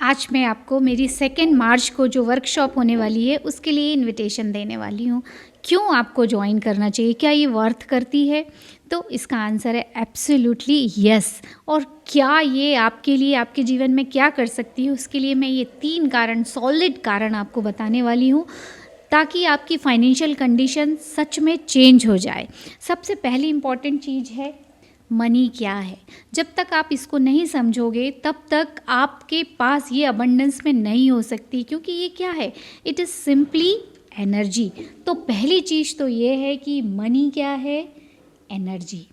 आज मैं आपको मेरी 2 मार्च को जो वर्कशॉप होने वाली है उसके लिए इनविटेशन देने वाली हूँ। क्यों आपको जॉइन करना चाहिए? क्या ये वर्थ करती है? तो इसका आंसर है एब्सोल्युटली यस। और क्या ये आपके लिए आपके जीवन में क्या कर सकती है उसके लिए मैं ये 3 कारण, सॉलिड कारण आपको बताने वाली हूँ, ताकि आपकी फाइनेंशियल कंडीशन सच में चेंज हो जाए। सबसे पहली इम्पॉर्टेंट चीज़ है मनी क्या है। जब तक आप इसको नहीं समझोगे तब तक आपके पास ये अबंडेंस में नहीं हो सकती, क्योंकि ये क्या है, इट इज़ सिंपली एनर्जी। तो पहली चीज़ तो ये है कि मनी क्या है, एनर्जी।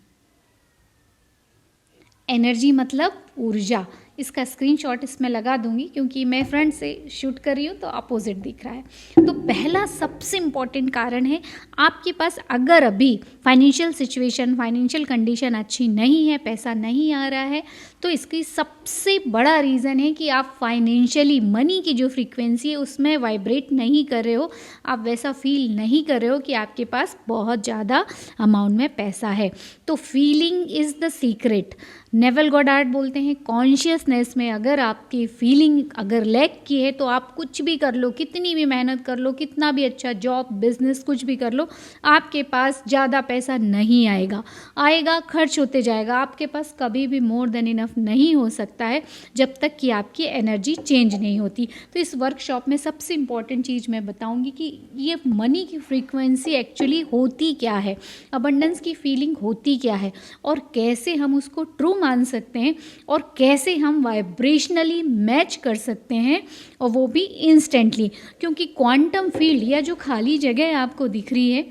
एनर्जी मतलब ऊर्जा। इसका स्क्रीनशॉट इसमें लगा दूंगी क्योंकि मैं फ्रंट से शूट कर रही हूँ तो अपोजिट दिख रहा है। तो पहला सबसे इम्पॉर्टेंट कारण है, आपके पास अगर अभी फाइनेंशियल सिचुएशन, फाइनेंशियल कंडीशन अच्छी नहीं है, पैसा नहीं आ रहा है, तो इसकी सबसे बड़ा रीज़न है कि आप फाइनेंशियली मनी की जो फ्रीक्वेंसी है उसमें वाइब्रेट नहीं कर रहे हो। आप वैसा फील नहीं कर रहे हो कि आपके पास बहुत ज़्यादा अमाउंट में पैसा है। तो feeling is the secret. Naval Goddard बोलते हैं, कॉन्शियसनेस में अगर आपकी फीलिंग अगर लैक की है तो आप कुछ भी कर लो, कितनी भी मेहनत कर लो, कितना भी अच्छा जॉब, बिजनेस कुछ भी कर लो, आपके पास ज़्यादा पैसा नहीं आएगा। आएगा, खर्च होते जाएगा। आपके पास कभी भी मोर देन इनफ नहीं हो सकता है जब तक कि आपकी एनर्जी चेंज नहीं होती। तो इस वर्कशॉप में सबसे इम्पॉर्टेंट चीज़ मैं बताऊंगी कि ये मनी की फ्रीक्वेंसी एक्चुअली होती क्या है, अबंडेंस की फीलिंग होती क्या है, और कैसे हम उसको ट्रू मान सकते हैं, और कैसे हम वाइब्रेशनली मैच कर सकते हैं, और वो भी इंस्टेंटली। क्योंकि क्वांटम फील्ड या जो खाली जगह आपको दिख रही है,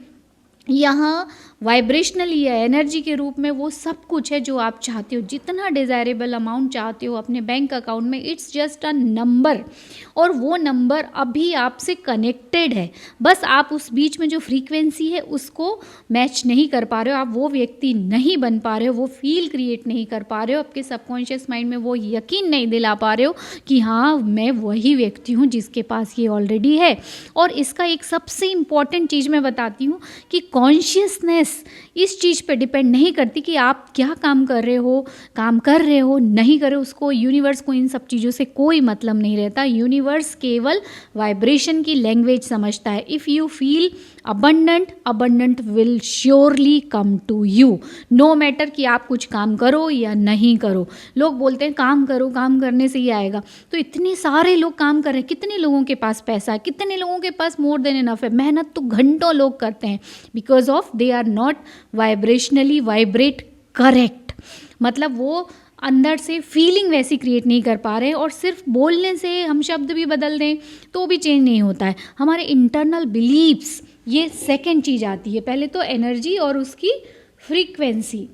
यहाँ वाइब्रेशनली या एनर्जी के रूप में वो सब कुछ है जो आप चाहते हो। जितना डिज़ायरेबल अमाउंट चाहते हो अपने बैंक अकाउंट में, इट्स जस्ट अ नंबर, और वो नंबर अभी आपसे कनेक्टेड है। बस आप उस बीच में जो फ्रीक्वेंसी है उसको मैच नहीं कर पा रहे हो, आप वो व्यक्ति नहीं बन पा रहे हो, वो फील क्रिएट नहीं कर पा रहे हो, आपके सबकॉन्शियस माइंड में वो यकीन नहीं दिला पा रहे हो कि हाँ मैं वही व्यक्ति हूँ जिसके पास ये ऑलरेडी है। और इसका एक सबसे इम्पॉर्टेंट चीज़ मैं बताती हूँ कि कॉन्शियसनेस इस चीज़ पे डिपेंड नहीं करती कि आप क्या काम कर रहे हो, नहीं कर रहे हो, उसको, यूनिवर्स को इन सब चीज़ों से कोई मतलब नहीं रहता। यूनिवर्स केवल वाइब्रेशन की लैंग्वेज समझता है। If you feel abundant, abundant will surely come to you, no matter कि आप कुछ काम करो या नहीं करो। लोग बोलते हैं काम करो, काम करने से ही आएगा। तो इतने सारे लोग काम कर रहे हैं, कितने लोगों के पास पैसा है, कितने लोगों के पास मोर देन इनफ है। मेहनत तो घंटों लोग करते हैं, because of they are not vibrationally vibrate correct. मतलब वो अंदर से फीलिंग वैसी क्रिएट नहीं कर पा रहे, और सिर्फ बोलने से हम शब्द भी बदल दें तो भी चेंज नहीं होता है। हमारे इंटरनल बिलीव्स, ये सेकंड चीज़ आती है। पहले तो एनर्जी और उसकी फ्रीक्वेंसी,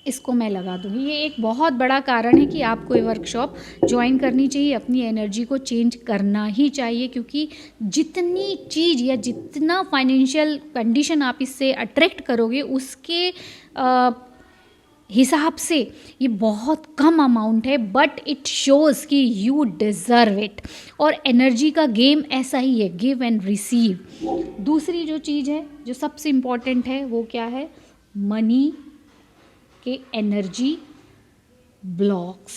इसको मैं लगा दूँगी। ये एक बहुत बड़ा कारण है कि आपको ये वर्कशॉप ज्वाइन करनी चाहिए, अपनी एनर्जी को चेंज करना ही चाहिए। क्योंकि जितनी चीज़ या जितना फाइनेंशियल कंडीशन आप इससे अट्रैक्ट करोगे, उसके हिसाब से ये बहुत कम अमाउंट है, बट इट शोज़ कि यू डिज़र्व इट। और एनर्जी का गेम ऐसा ही है, गिव एंड रिसीव। दूसरी जो चीज़ है जो सबसे इम्पॉर्टेंट है वो क्या है, मनी के एनर्जी ब्लॉक्स।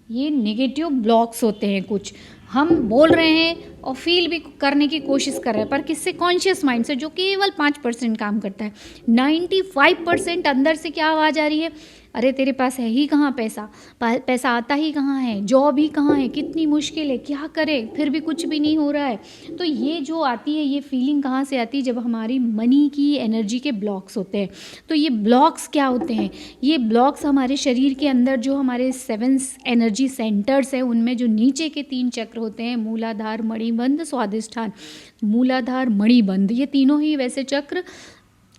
ये नेगेटिव ब्लॉक्स होते हैं। कुछ हम बोल रहे हैं और फील भी करने की कोशिश कर रहे हैं, पर किससे, कॉन्शियस माइंड से, जो केवल 5% काम करता है। 95% अंदर से क्या आवाज़ आ रही है, अरे तेरे पास है ही कहाँ पैसा, पैसा आता ही कहाँ है, जॉब ही कहाँ है, कितनी मुश्किल है, क्या करे, फिर भी कुछ भी नहीं हो रहा है। तो ये जो आती है, ये फीलिंग कहाँ से आती है, जब हमारी मनी की एनर्जी के ब्लॉक्स होते हैं। तो ये ब्लॉक्स क्या होते हैं, ये ब्लॉक्स हमारे शरीर के अंदर जो हमारे 7 एनर्जी सेंटर्स हैं, उनमें जो नीचे के 3 चक्र होते हैं, मूलाधार, मणिबंध, स्वादिष्ठान। मूलाधार, मणिबंध, ये तीनों ही वैसे चक्र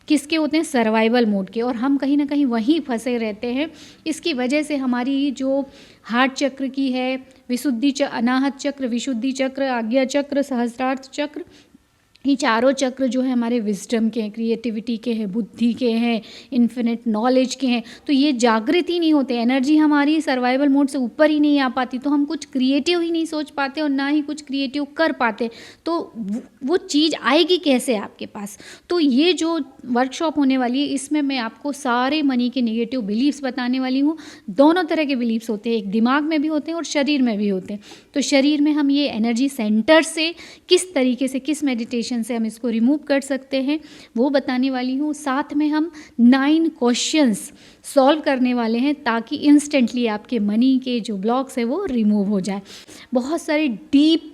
किसके होते हैं, सर्वाइवल मोड के, और हम कहीं ना कहीं वहीं फंसे रहते हैं। इसकी वजह से हमारी जो हार्ट चक्र की है, विशुद्धि अनाहत चक्र, विशुद्धि चक्र, आज्ञा चक्र, सहस्त्रार्थ चक्र, ये चारों चक्र जो है हमारे विजडम के हैं, क्रिएटिविटी के हैं, बुद्धि के हैं, इन्फिनिट नॉलेज के हैं। तो ये जागृत ही नहीं होते, एनर्जी हमारी सर्वाइवल मोड से ऊपर ही नहीं आ पाती, तो हम कुछ क्रिएटिव ही नहीं सोच पाते और ना ही कुछ क्रिएटिव कर पाते। तो वो चीज़ आएगी कैसे आपके पास। तो ये जो वर्कशॉप होने वाली है इसमें मैं आपको सारे मनी के नेगेटिव बिलीव्स बताने वाली हूँ। दोनों तरह के बिलीव्स होते हैं, एक दिमाग में भी होते हैं और शरीर में भी होते हैं। तो शरीर में हम ये एनर्जी सेंटर से किस तरीके से, किस मेडिटेशन से हम इसको रिमूव कर सकते हैं वो बताने वाली हूँ। साथ में हम 9 क्वेश्चंस सॉल्व करने वाले हैं ताकि इंस्टेंटली आपके मनी के जो ब्लॉक्स है वो रिमूव हो जाए। बहुत सारे डीप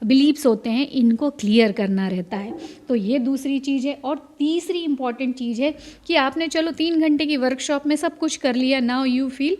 बिलीव्स होते हैं, इनको क्लियर करना रहता है। तो ये दूसरी चीज़ है। और तीसरी इंपॉर्टेंट चीज़ है कि आपने चलो 3 घंटे की वर्कशॉप में सब कुछ कर लिया, नाउ यू फील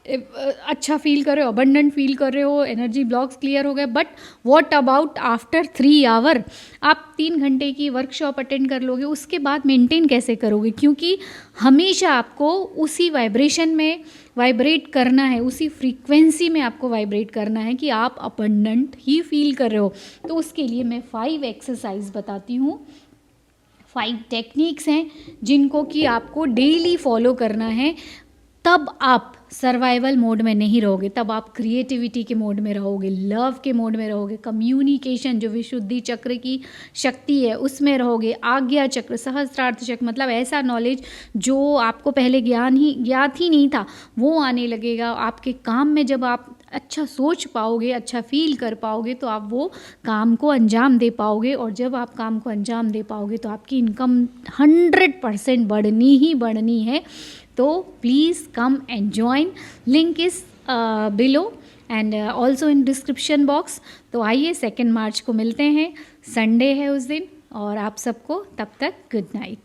अच्छा फील कर रहे हो, अबंडेंट फील कर रहे हो, एनर्जी ब्लॉक्स क्लियर हो गए, but what about after 3 hour. आप 3 घंटे की वर्कशॉप अटेंड कर लोगे, उसके बाद मेंटेन कैसे करोगे, क्योंकि हमेशा आपको उसी वाइब्रेशन में वाइब्रेट करना है, उसी फ्रीक्वेंसी में आपको वाइब्रेट करना है कि आप अबंडेंट ही फील कर रहे हो। तो उसके लिए मैं 5 एक्सरसाइज बताती हूँ, 5 टेक्निक्स हैं जिनको कि आपको डेली फॉलो करना है। तब आप सर्वाइवल मोड में नहीं रहोगे, तब आप क्रिएटिविटी के मोड में रहोगे, लव के मोड में रहोगे, कम्युनिकेशन जो विशुद्धि चक्र की शक्ति है उसमें रहोगे, आज्ञा चक्र, सहस्त्रार्थ चक्र, मतलब ऐसा नॉलेज जो आपको पहले ज्ञात ही नहीं था वो आने लगेगा आपके काम में। जब आप अच्छा सोच पाओगे, अच्छा फील कर पाओगे तो आप वो काम को अंजाम दे पाओगे, और जब आप काम को अंजाम दे पाओगे तो आपकी इनकम 100% बढ़नी ही बढ़नी है। तो please come and join, link is below and also in description box. तो आइए 2 मार्च को मिलते हैं, संडे है उस दिन, और आप सबको तब तक गुड नाइट।